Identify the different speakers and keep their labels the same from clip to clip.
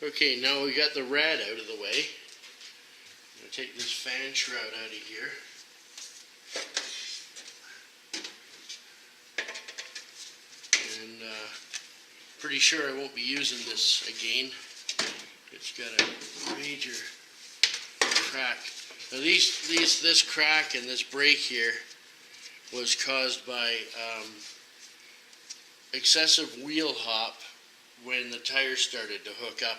Speaker 1: Okay, now we got the rad out of the way. I'm going to take this fan shroud out of here. And pretty sure I won't be using this again. It's got a major crack. Now this crack and this break here was caused by excessive wheel hop when the tires started to hook up,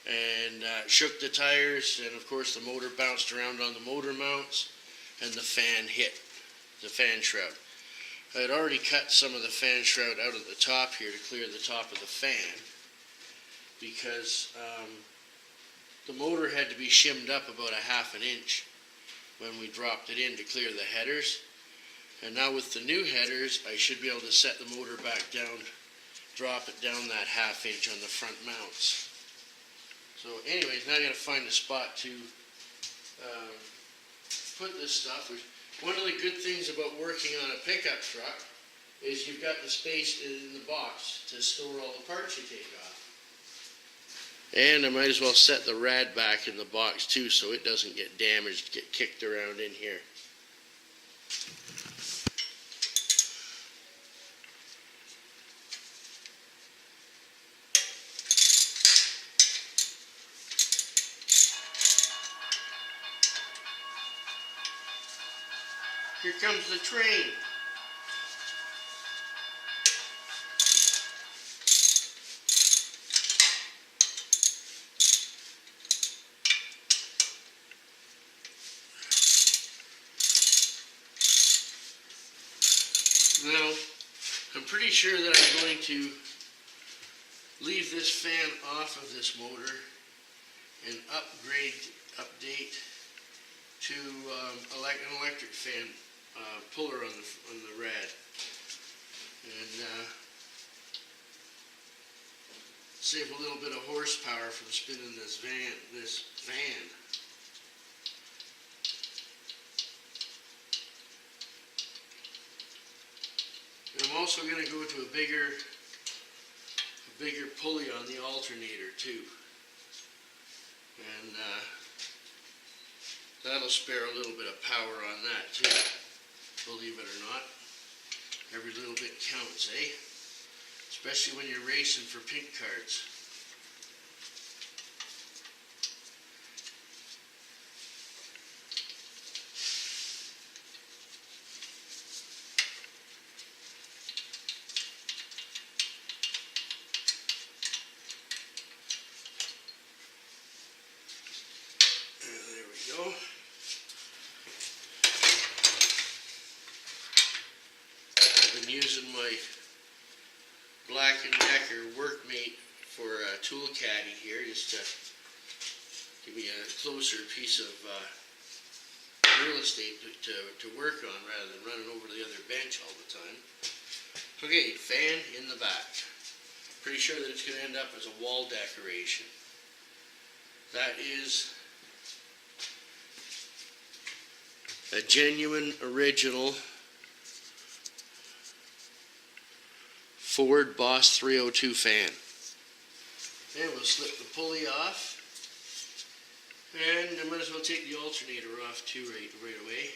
Speaker 1: and shook the tires, and of course the motor bounced around on the motor mounts, and the fan hit the fan shroud. I had already cut some of the fan shroud out of the top here to clear the top of the fan, because the motor had to be shimmed up about a ½ inch when we dropped it in to clear the headers. And now with the new headers, I should be able to set the motor back down, drop it down that ½ inch on the front mounts. So anyways, now I gotta find a spot to put this stuff. One of the good things about working on a pickup truck is you've got the space in the box to store all the parts you take off. And I might as well set the rad back in the box too, so it doesn't get damaged, get kicked around in here. Here comes the train. Now, I'm pretty sure that I'm going to leave this fan off of this motor and update to an electric fan puller on the rad, and save a little bit of horsepower from spinning this fan. And I'm also going to go to a bigger pulley on the alternator too, and that'll spare a little bit of power on that too. Believe it or not, every little bit counts, eh? Especially when you're racing for pink cards. There we go. Using my Black & Decker workmate for a tool caddy here, just to give me a closer piece of real estate to work on rather than running over the other bench all the time. Okay, fan in the back. Pretty sure that it's going to end up as a wall decoration. That is a genuine, original Ford Boss 302 fan. And we'll slip the pulley off, and I might as well take the alternator off too right away.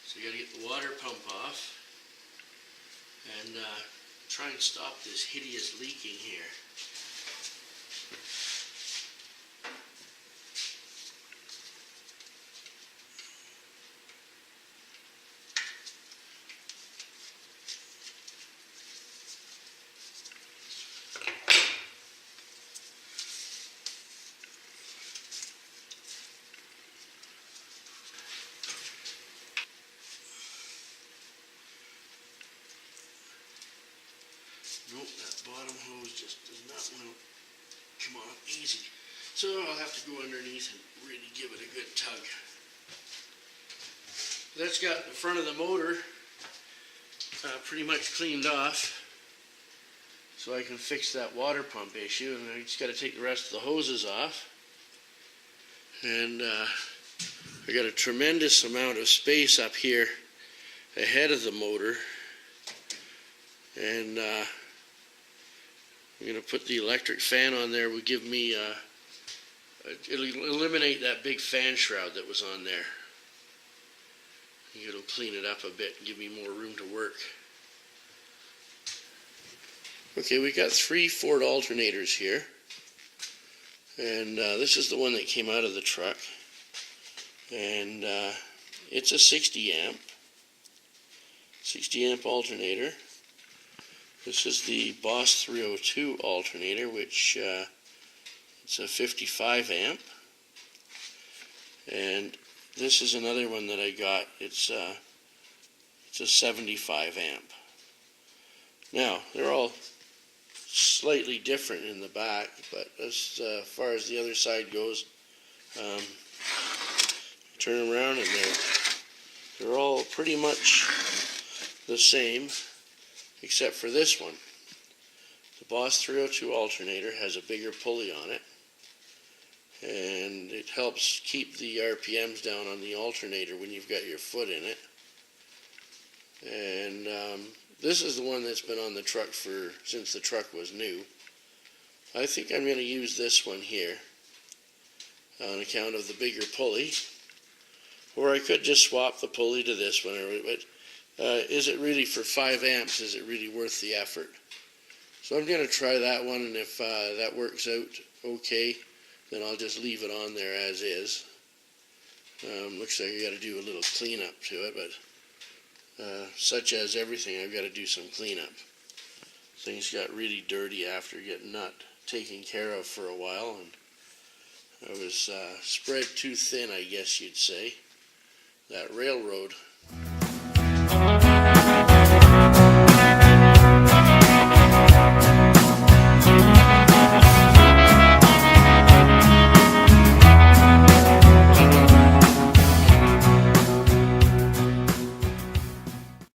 Speaker 1: So you got to get the water pump off and try and stop this hideous leaking here. Nope, that bottom hose just does not want to come off easy. So I'll have to go underneath and really give it a good tug. That's got the front of the motor pretty much cleaned off, so I can fix that water pump issue, and I just got to take the rest of the hoses off. And I got a tremendous amount of space up here ahead of the motor, and I'm going to put the electric fan on there. Will give me, it'll eliminate that big fan shroud that was on there. It'll clean it up a bit and give me more room to work. Okay, we got 3 Ford alternators here. And this is the one that came out of the truck. And it's a 60 amp alternator. This is the Boss 302 alternator, which it's a 55 amp. And this is another one that I got. It's a 75 amp. Now, they're all slightly different in the back, but as far as the other side goes, turn them around and they're all pretty much the same, except for this one. The Boss 302 alternator has a bigger pulley on it, and it helps keep the RPMs down on the alternator when you've got your foot in it. And this is the one that's been on the truck since the truck was new. I think I'm going to use this one here on account of the bigger pulley. Or I could just swap the pulley to this one. But is it really, for 5 amps, is it really worth the effort? So I'm going to try that one, and if that works out okay, then I'll just leave it on there as is. Looks like I got to do a little cleanup to it, but such as everything, I've got to do some cleanup. Things got really dirty after getting not taken care of for a while, and I was spread too thin, I guess you'd say. That railroad